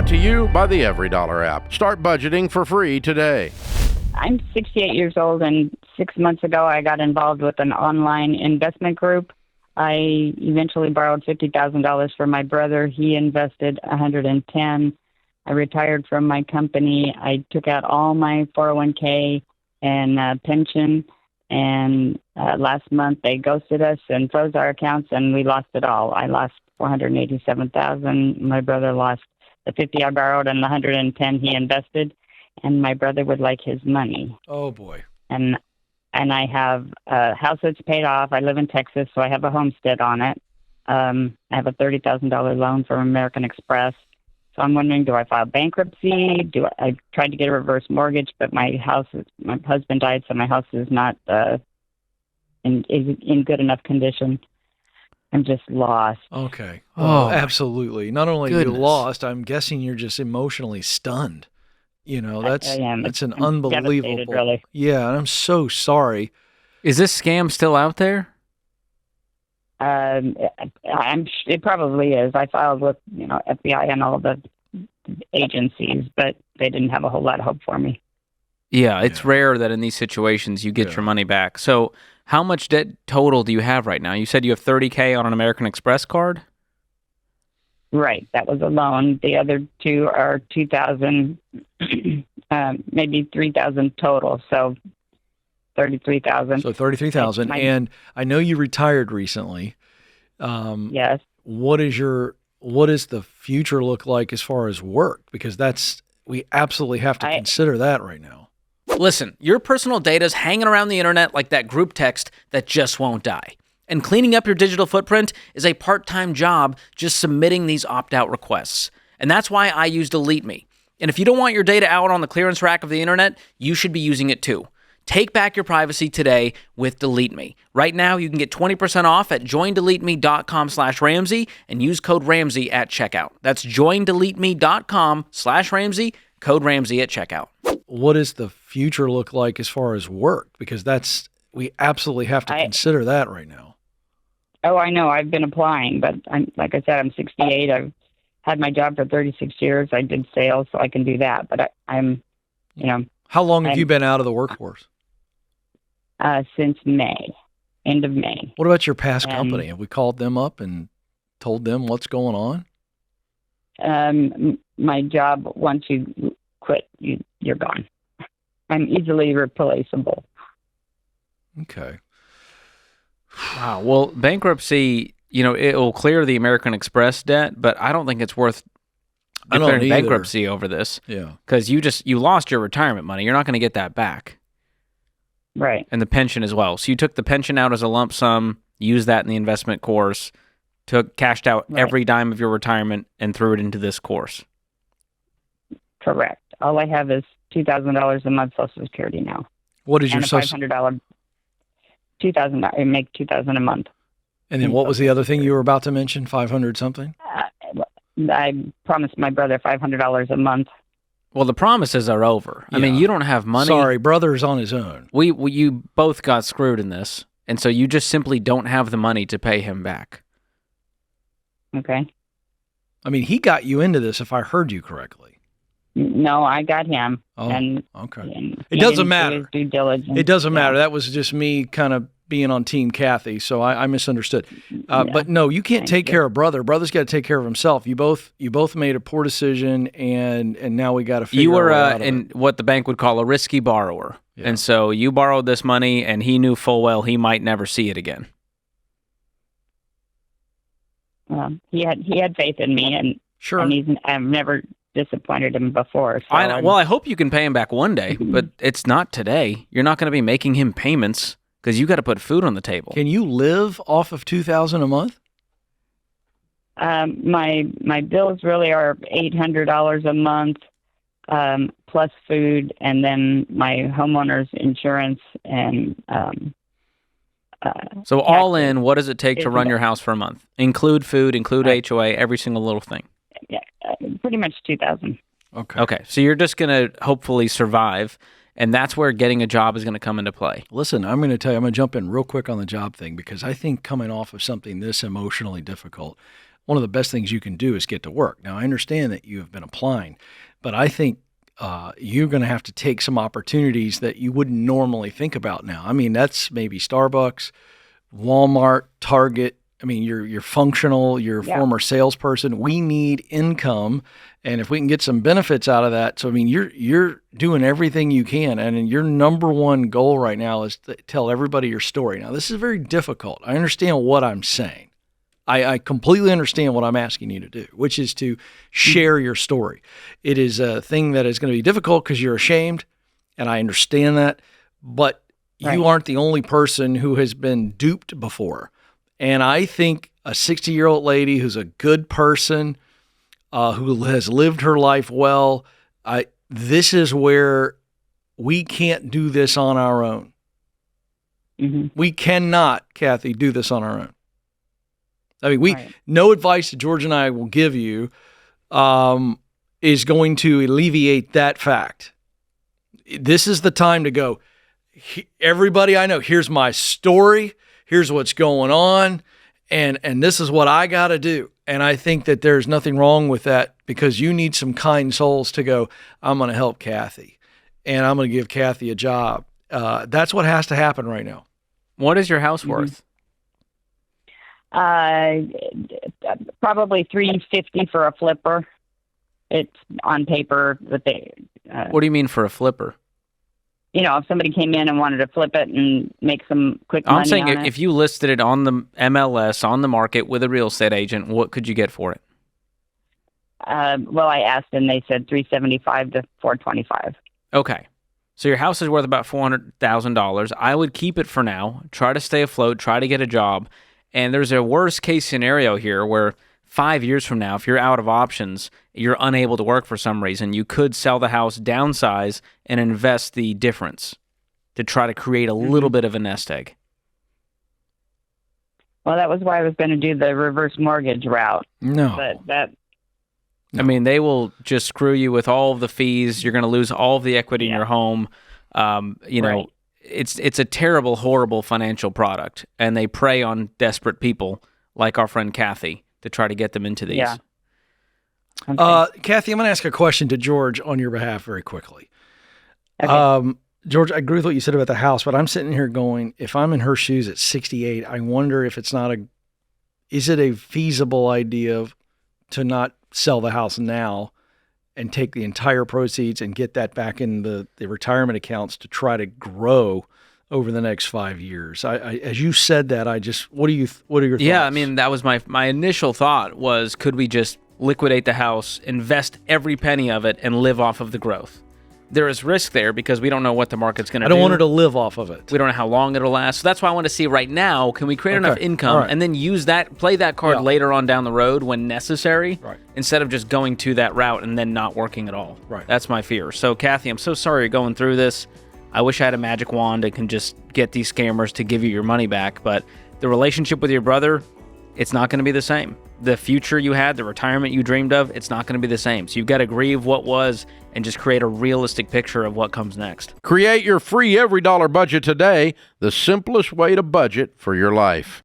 Brought to you by the EveryDollar app. Start budgeting for free today. I'm 68 years old, and 6 months ago I got involved with an online investment group. I eventually borrowed $50,000 from my brother. He invested $110,000. I retired from my company. I took out all my 401k and pension, and last month they ghosted us and froze our accounts, and we lost it all. I lost $487,000. My brother lost the $50 I borrowed and the $110 he invested, and my brother would like his money. Oh boy! And I have a house that's paid off. I live in Texas, so I have a homestead on it. I have a $30,000 loan from American Express. So I'm wondering, do I file bankruptcy? I tried to get a reverse mortgage, but my husband died, so my house is not in good enough condition. I'm just lost. Okay. Oh, absolutely. Not only goodness. are you lost, I'm guessing you're just emotionally stunned. You know, that's I am. an I'm unbelievable. devastated, really. Yeah, and I'm so sorry. Is this scam still out there? It probably is. I filed with FBI and all the agencies, but they didn't have a whole lot of hope for me. Yeah, it's rare that in these situations you get your money back. So how much debt total do you have right now? You said you have $30,000 on an American Express card? Right. That was a loan. The other two are $2,000, maybe $3,000 total. So $33,000. So $33,000. And I know you retired recently. Yes. What does the future look like as far as work? Because we absolutely have to consider that right now. Listen, your personal data's hanging around the internet like that group text that just won't die. And cleaning up your digital footprint is a part-time job just submitting these opt-out requests. And that's why I use Delete Me. And if you don't want your data out on the clearance rack of the internet, you should be using it too. Take back your privacy today with Delete Me. Right now, you can get 20% off at joindeleteme.com/Ramsey and use code Ramsey at checkout. That's joindeleteme.com/Ramsey, code Ramsey at checkout. What does the future look like as far as work? Because we absolutely have to consider that right now. Oh, I know. I've been applying, but like I said, I'm 68. I've had my job for 36 years. I did sales, so I can do that. But I'm. How long have you been out of the workforce? Since May, end of May. What about your past company? Have we called them up and told them what's going on? My job, once you quit, you're gone. I'm easily replaceable. Okay. Wow. Well, bankruptcy, it will clear the American Express debt, but I don't think it's worth declaring bankruptcy over this. Yeah. Because you lost your retirement money. You're not going to get that back. Right. And the pension as well. So you took the pension out as a lump sum, used that in the investment course, cashed out every dime of your retirement, and threw it into this course. Correct. All I have is $2,000 a month Social Security now. What is your $500? $2,000. I make $2,000 a month. And then what was the other thing you were about to mention? 500 something? I promised my brother $500 a month. Well, the promises are over. Yeah. I mean, you don't have money. Sorry, brother's on his own. You both got screwed in this, and so you just simply don't have the money to pay him back. Okay. I mean, he got you into this, if I heard you correctly. No, I got him. Oh, okay. And it doesn't matter. Due diligence. It doesn't matter. That was just me kind of being on Team Kathy, so I misunderstood. But no, you can't take care of brother. Brother's got to take care of himself. You both made a poor decision, and now we got to figure out. You were what the bank would call a risky borrower, and so you borrowed this money, and he knew full well he might never see it again. He had faith in me, and sure, and I've never disappointed him before. So I hope you can pay him back one day, but it's not today. You're not going to be making him payments because you got to put food on the table. Can you live off of $2,000 a month? My bills really are $800 a month plus food, and then my homeowner's insurance and. So all in, what does it take to run your house for a month? Include food, include HOA, every single little thing. Yeah, pretty much $2,000. Okay. So you're just going to hopefully survive, and that's where getting a job is going to come into play. Listen, I'm going to jump in real quick on the job thing because I think coming off of something this emotionally difficult, one of the best things you can do is get to work. Now, I understand that you have been applying, but I think you're going to have to take some opportunities that you wouldn't normally think about now. I mean, that's maybe Starbucks, Walmart, Target. I mean, you're functional, you're a former salesperson. We need income, and if we can get some benefits out of that. So, I mean, you're doing everything you can, and your number one goal right now is to tell everybody your story. Now, this is very difficult. I understand what I'm saying. I completely understand what I'm asking you to do, which is to share your story. It is a thing that is going to be difficult because you're ashamed, and I understand that, but you aren't the only person who has been duped before. And I think a 60-year-old lady who's a good person, who has lived her life well, this is where we can't do this on our own. Mm-hmm. We cannot, Kathy, do this on our own. I mean, no advice that George and I will give you is going to alleviate that fact. This is the time to go, everybody I know, here's my story, here's what's going on, and this is what I got to do. And I think that there's nothing wrong with that, because you need some kind souls to go, I'm going to help Kathy, and I'm going to give Kathy a job. That's what has to happen right now. What is your house worth? Probably $350 for a flipper. It's on paper, but what do you mean for a flipper? You know, if somebody came in and wanted to flip it and make some quick money. I'm saying on if you listed it on the MLS, on the market with a real estate agent, what could you get for it? Well, I asked and they said $375 to $425. Okay. So your house is worth about $400,000. I would keep it for now, try to stay afloat, try to get a job. And there's a worst case scenario here where 5 years from now, if you're out of options, you're unable to work for some reason, you could sell the house, downsize, and invest the difference to try to create a little bit of a nest egg. Well, that was why I was going to do the reverse mortgage route. No. But I mean, they will just screw you with all of the fees. You're going to lose all of the equity in your home. You know, it's a terrible, horrible financial product, and they prey on desperate people like our friend Kathy to try to get them into these. Yeah. Okay. Kathy, I'm going to ask a question to George on your behalf very quickly. Okay. George, I agree with what you said about the house, but I'm sitting here going, if I'm in her shoes at 68, I wonder if is it a feasible idea to not sell the house now and take the entire proceeds and get that back in the retirement accounts to try to grow over the next 5 years? As you said that, what are your thoughts? Yeah, I mean, that was my initial thought was, could we just liquidate the house, invest every penny of it, and live off of the growth? There is risk there because we don't know what the market's going to do. I don't want her to live off of it. We don't know how long it'll last. So that's why I want to see right now, can we create enough income and then use that, play that card later on down the road when necessary, instead of just going to that route and then not working at all. Right. That's my fear. So, Kathy, I'm so sorry you're going through this. I wish I had a magic wand and can just get these scammers to give you your money back. But the relationship with your brother, it's not going to be the same. The future you had, the retirement you dreamed of, it's not going to be the same. So you've got to grieve what was and just create a realistic picture of what comes next. Create your free every dollar budget today, the simplest way to budget for your life.